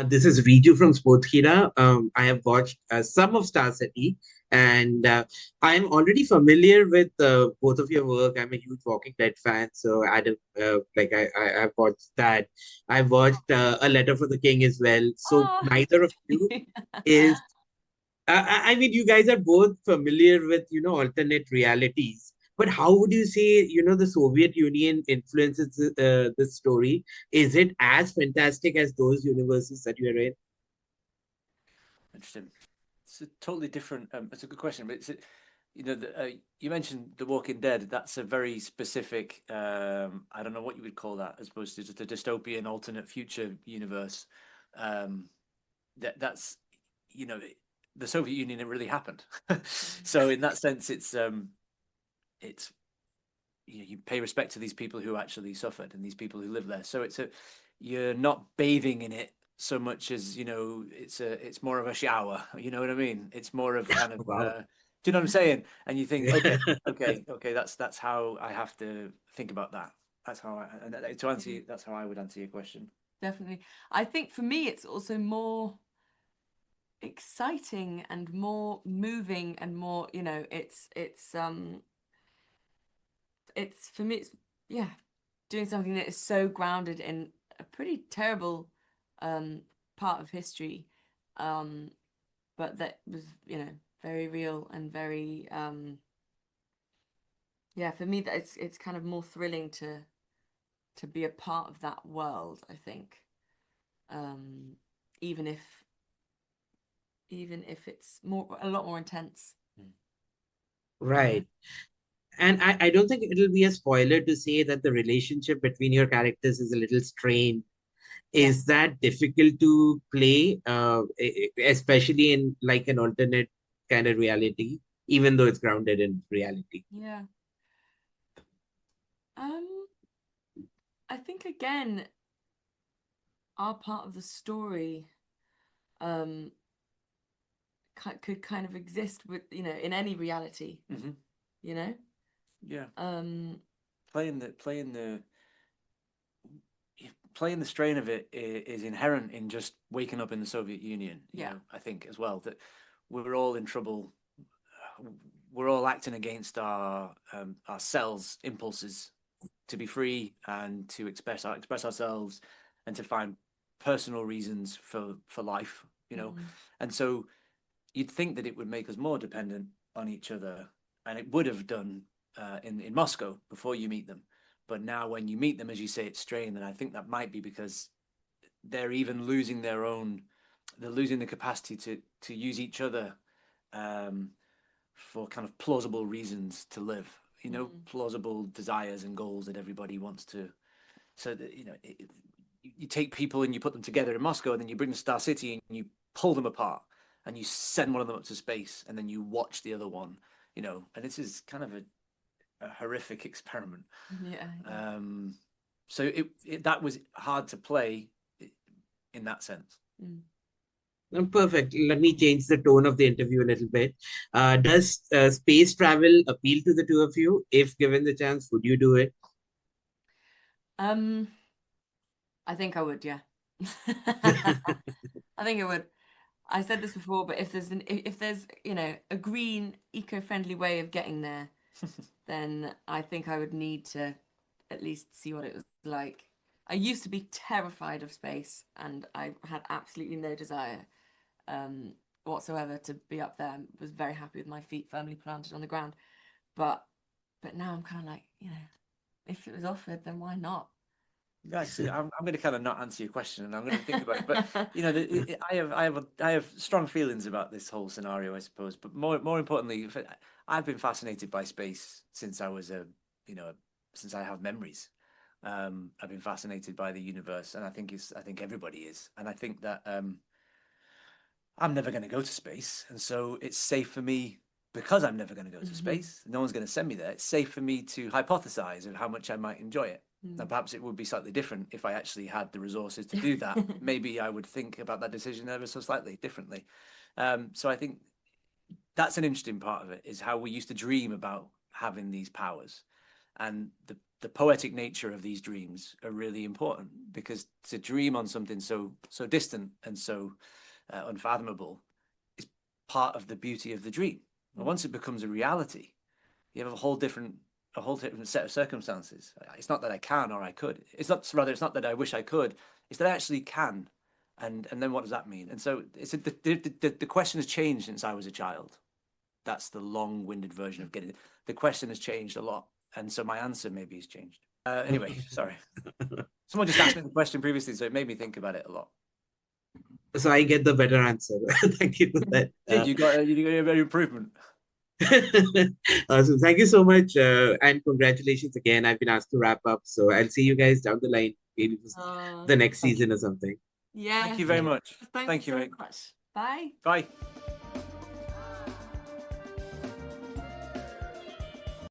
This is Riju from Sportskeeda. I have watched some of Star City, and I'm already familiar with both of your work. I'm a huge Walking Dead fan, so I've watched that. I've watched A Letter for the King as well. So Oh, neither of you is I mean, you guys are both familiar with, alternate realities. But how would you say, the Soviet Union influences this story? Is it as fantastic as those universes that you are in? Interesting. It's a totally different. It's a good question, but you mentioned The Walking Dead. That's a very specific. I don't know what you would call that, as opposed to just a dystopian alternate future universe. Um, that's you know the Soviet Union. It really happened. So in that sense, it's you pay respect to these people who actually suffered and these people who live there. So you're not bathing in it so much as it's more of a shower. You know what I mean? It's more of kind of Wow. do you know what I'm saying? And you think, okay, that's how I have to think about that. That's how to answer you. That's how I would answer your question. definitely. I think for me, it's also more exciting and more moving and more, it's for me, it's yeah, doing something that is so grounded in a pretty terrible um part of history, um, but that was, very real and very yeah, for me that it's kind of more thrilling to be a part of that world, I think. Um, even if even if it's more a lot more intense, you know? Right. And I don't think it'll be a spoiler to say that the relationship between your characters is a little strained. Yeah. Is that difficult to play, especially in like an alternate kind of reality, even though it's grounded in reality? Yeah. Um, I think again, our part of the story um could kind of exist with, in any reality, Hmm. you know? Yeah, Um, playing the playing the strain of it is inherent in just waking up in the Soviet Union. yeah. I think as well that we're all in trouble. We're all acting against our cells' impulses to be free and to express ourselves and to find personal reasons for life. Mm, And so you'd think that it would make us more dependent on each other, and it would have done in Moscow before you meet them. But now, when you meet them, as you say, it's strained, and I think that might be because they're even losing their own. They're losing the capacity to use each other um, for kind of plausible reasons to live. mm, Plausible desires and goals that everybody wants to. So that you take people and you put them together in Moscow, and then you bring them to Star City and you pull them apart, and you send one of them up to space, and then you watch the other one. And this is kind of a horrific experiment. yeah, yeah. Um, so that was hard to play in that sense. Mm. Perfect. Let me change the tone of the interview a little bit. Does space travel appeal to the two of you? If given the chance, would you do it? Um, I think I would, yeah. I think I would. I said this before, but if there's, a green, eco-friendly way of getting there, then I think I would need to at least see what it was like. I used to be terrified of space, and I had absolutely no desire um, whatsoever to be up there. I was very happy with my feet firmly planted on the ground. But now I'm kind of like, if it was offered, then why not? Actually, I'm going to kind of not answer your question, and I'm going to think about it. But I have strong feelings about this whole scenario, I suppose. But more importantly, I've been fascinated by space since I was since I have memories. I've been fascinated by the universe, and I think everybody is, and I think that I'm never going to go to space, and so it's safe for me because I'm never going to go to Mhm. space. No one's going to send me there. It's safe for me to hypothesize of how much I might enjoy it. Now, Mm. perhaps it would be slightly different if I actually had the resources to do that. Maybe I would think about that decision ever so slightly differently. So I think that's an interesting part of it is how we used to dream about having these powers. And the poetic nature of these dreams are really important, because to dream on something so distant and so unfathomable is part of the beauty of the dream. And once it becomes a reality, you have a whole different set of circumstances. It's not that I can or I could. It's not that I wish I could. It's that I actually can. And then what does that mean? And so the question has changed since I was a child. That's the long-winded version of getting it. The question has changed a lot. And so my answer maybe has changed. Anyway, sorry. Someone just asked me the question previously, so it made me think about it a lot. So I get the better answer. Thank you for that. You got a very improvement. Awesome. Thank you so much. And congratulations again. I've been asked to wrap up. So I'll see you guys down the line, maybe the next season or something. Yeah. Thank you very much. Thank you so much. Bye. Bye.